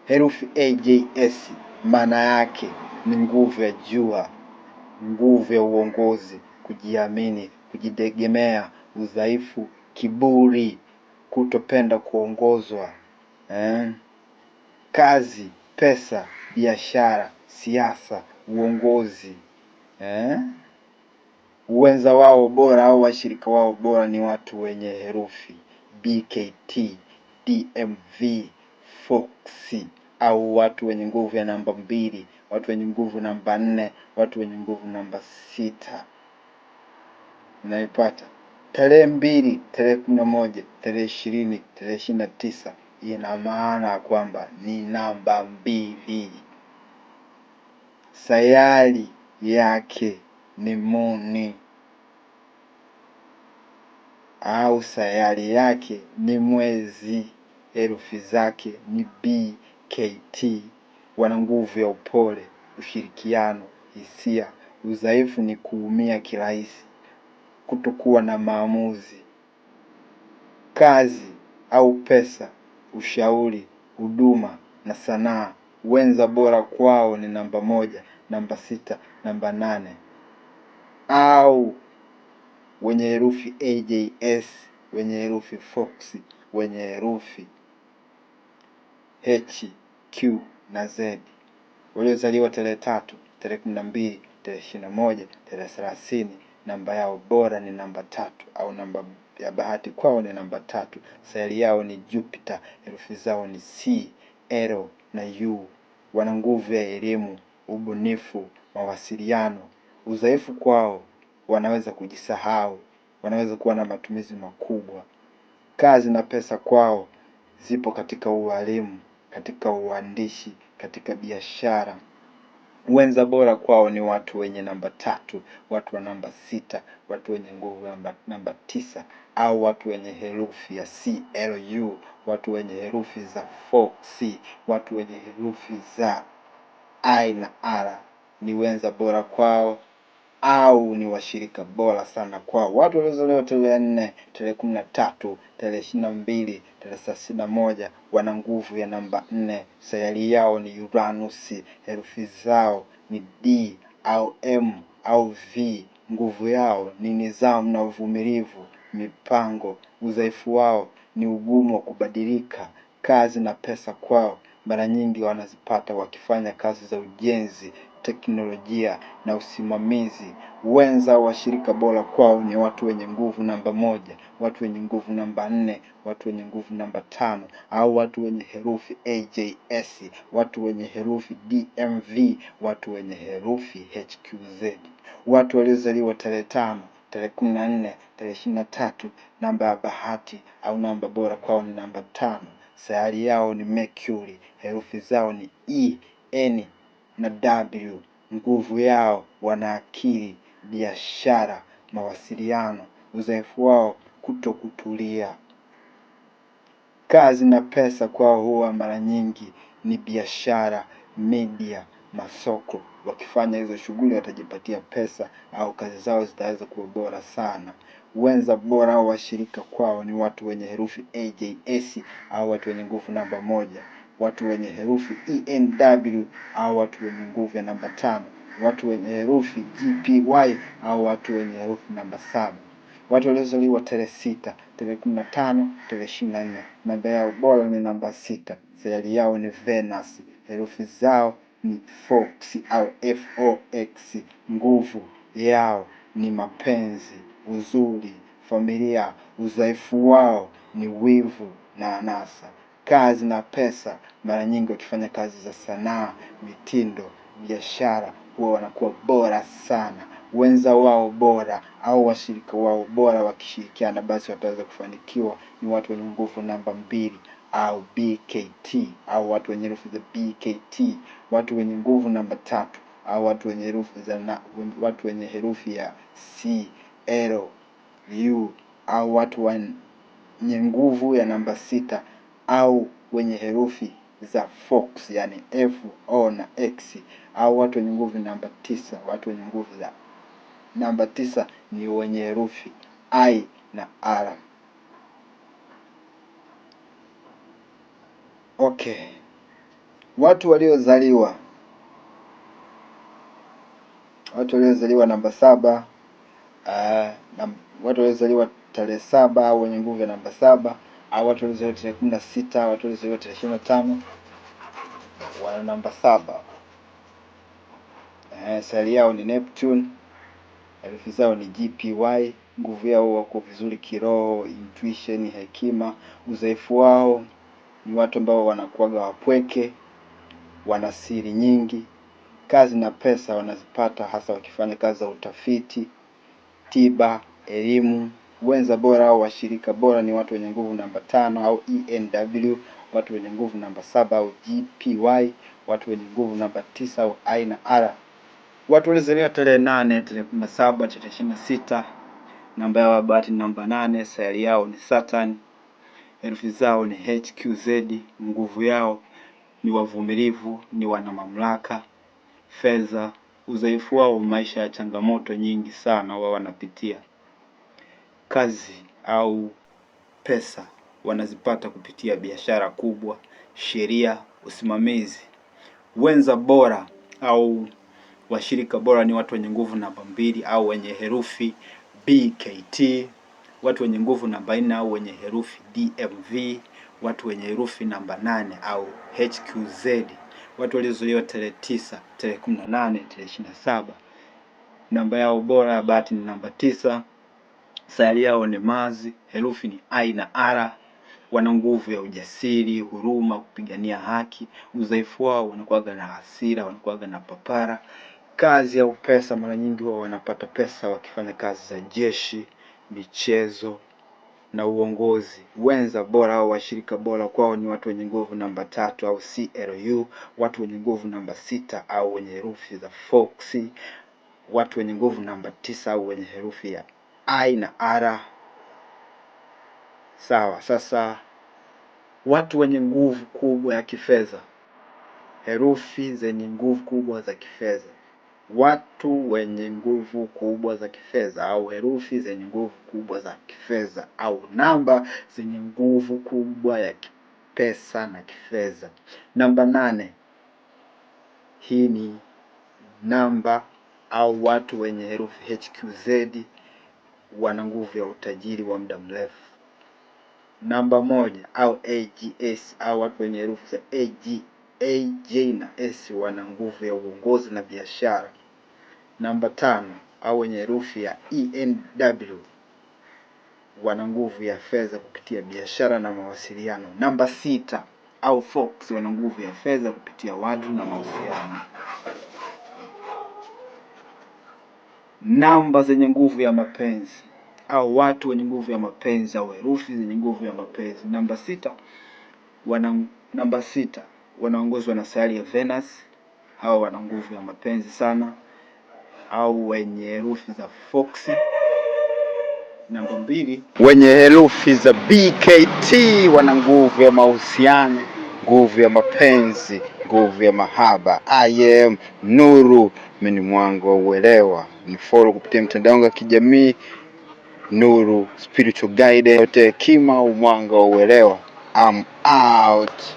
Herufi AJS maana yake ni nguvu ya jua, nguvu ya uongozi, kujiamini, kujitegemea, udhaifu, kiburi, kutopenda kuongozwa, kazi, pesa, biashara, siasa, uongozi. Wenza wao bora au washirika wao bora ni watu wenye herufi BKT, DMV, Foxy, au watu wenye nguvu ya namba 2, watu wenye nguvu namba 4, watu wenye nguvu namba 6. Unaipata? Tarehe 2, tarehe 11, tarehe 20, tarehe 29 ina maana kwamba ni namba 2. Sayari yake ni Muni au sayari yake ni Mwezi. Herufi zake ni BKT. Wana nguvu ya upole, ushirikiano, hisia. Udhaifu ni kuumia kirahisi, kutokuwa na maamuzi. Kazi au pesa, ushauri, huduma na sanaa. Wenza bora kwao ni namba 1, namba 6, namba 8. Au wenye herufi AJS, wenye herufi Foxy, wenye herufi H, Q na Z, waliozaliwa tarehe 3, tarehe 12, tarehe 21, tarehe 30. Namba yao bora ni namba 3 au namba ya bahati kwao ni namba 3. Sayari yao ni Jupiter. Herufi zao ni C, L na U. Wana nguvu ya elimu, ubunifu, mawasiliano. Udhaifu kwao, wanaweza kujisahau, wanaweza kuwa na matumizi makubwa. Kazi na pesa kwao zipo katika ualimu, katika uandishi, katika biashara. Wenza bora kwao ni watu wenye namba 3, watu wa namba 6, watu wenye nguvu namba 9, au watu wenye herufi ya CLU, watu wenye herufi za 4C, watu wenye herufi za I na R. Ni wenza bora kwao au ni washirika bora sana kwao. Watu waliozaliwa tarehe 4, tarehe 13, tarehe 22, tarehe 31 wana nguvu ya namba 4. Sayari yao ni Uranus. Herufi zao ni D au M au V. Nguvu yao ni nidhamu na uvumilivu, mipango. Udhaifu wao ni ugumu wa kubadilika. Kazi na pesa kwao mara nyingi wanazipata wakifanya kazi za ujenzi, teknolojia na usimamizi. Wenza washirika bora kwao ni watu wenye nguvu namba 1, watu wenye nguvu namba 4, watu wenye nguvu namba 5, au watu wenye herufi AJS, watu wenye herufi DMV, watu wenye herufi HQZ. Watu waliozaliwa tarehe 5, tarehe 14, tarehe 23, namba ya bahati au namba bora kwao ni namba 5. Sayari yao ni Mercury. Herufi zao ni E, N na W. Nguvu yao, wana akili, biashara, mawasiliano. Udhaifu wao, kutokutulia. Kazi na pesa kwao huwa mara nyingi ni biashara, media, masoko. Wakifanya hizo shughuli watajipatia pesa au kazi zao zitaweza kuwa bora sana. Wenza bora au washirika kwao ni watu wenye herufi AJS au watu wenye nguvu namba 1, watu wenye herufi ENW au watu wenye nguvu ya namba 5, watu wenye herufi GPY au watu wenye herufi namba 7. Watu waliozaliwa tarehe 6, tarehe 15, tarehe 24. Namba yao bora ni namba 6. Sayari yao ni Venus. Herufi zao ni Fox au FOX. Nguvu yao ni mapenzi, uzuri, familia. Udhaifu wao ni wivu na anasa. Kazi na pesa, mara nyingi wakifanya kazi za sanaa, mitindo, biashara, huwa wanakuwa bora sana. Wenza wao bora au washirika wao bora wakishirikiana, basi wataweza kufanikiwa ni watu wenye nguvu namba 2 au BKT, au watu wenye herufi za BKT, watu wenye nguvu namba 3 au watu wenye herufi za watu wenye herufi ya CLU, au watu wenye nguvu ya namba 6 au wenye herufi za Fox, yani FO na X, au watu wenye nguvu namba 9. Watu wenye nguvu za namba 9 ni wenye herufi I na R. Okay. Watu waliozaliwa namba 7, watu waliozaliwa tarehe 7 au wenye nguvu ya namba 7, au watu waliozaliwa tarehe 16, watu waliozaliwa tarehe 25 wana namba 7. Sayari yao ni Neptune, herufi zao ni GPY. Nguvu yao wako vizuri kiroho, intuition, hekima. Udhaifu wao ni watu ambao wanakuwaga wapweke, wana siri nyingi. Kazi na pesa wanazipata hasa wakifanya kazi za utafiti, tiba, elimu. Wenza bora au washirika bora ni watu wenye nguvu namba 5 au ENW, watu wenye nguvu namba 7 au GPY, watu wenye nguvu namba 9 au I na R. Watu walizaliwa tarehe 8, tarehe 17, tarehe 26, namba yao ya bahati namba 8, sayari yao ni Saturn, herufi zao ni HQZ. Nguvu yao ni wavumilivu, ni wana mamlaka, fedha. Udhaifu wao maisha ya changamoto nyingi sana wao wanapitia. Kazi au pesa wanazipata kupitia biashara kubwa, sheria, usimamizi. Wenza bora au washirika bora ni watu wenye nguvu namba 2 au wenye herufi BKT, watu wenye nguvu namba 4 au wenye herufi DMV, watu wenye herufi namba 8 au HQZ. Watu waliozaliwa tarehe 9, tarehe 18, tarehe 27, namba yao bora ya bahati ni namba 9. Sayari yao ni Mars, herufi ni I na R. Wana nguvu ya ujasiri, huruma, kupigania haki. Udhaifu wao wanakuwaga na hasira, wanakuwaga na papara. Kazi au pesa, mara nyingi wao wanapata pesa wakifanya kazi za jeshi, michezo na uongozi. Wenza bora au washirika bora kwao ni watu wenye nguvu namba 3 au CLU, watu wenye nguvu namba 6 au wenye herufi za Fox, watu wenye nguvu namba 9 au wenye herufi ya I na R. Sawa, sasa watu wenye nguvu kubwa ya kifedha, herufi zenye nguvu kubwa za kifedha. Watu wenye nguvu kubwa za kifedha au herufi zenye nguvu kubwa za kifedha au namba zenye nguvu kubwa ya pesa na kifedha. Namba 8, hii ni namba au watu wenye herufi HQZ wana nguvu ya utajiri wa muda mrefu. Namba 1 au AGS au watu wenye herufi za AJ na S wana nguvu ya uongozi na biashara. Namba 5 au wenye herufi ya ENW wana nguvu ya fedha kupitia biashara na mawasiliano. Namba 6 au Fox wana nguvu ya fedha kupitia watu na mahusiano. Namba zenye nguvu ya mapenzi au watu wenye nguvu ya mapenzi au herufi zenye nguvu ya mapenzi. Namba 6 wanaongozwa na sayari ya Venus. Hao wana nguvu ya mapenzi sana, au wenye herufi za Fox. Namba 2 wenye herufi za BKT wana nguvu ya mahusiano, nguvu ya mapenzi, nguvu ya mahaba. I am Nuru, mimi ni mwanga wa uelewa. Ni follow kupitia mtandao wangu wa kijamii Nuru Spiritual Guide, yote hekima au mwanga wa uelewa. I'm out.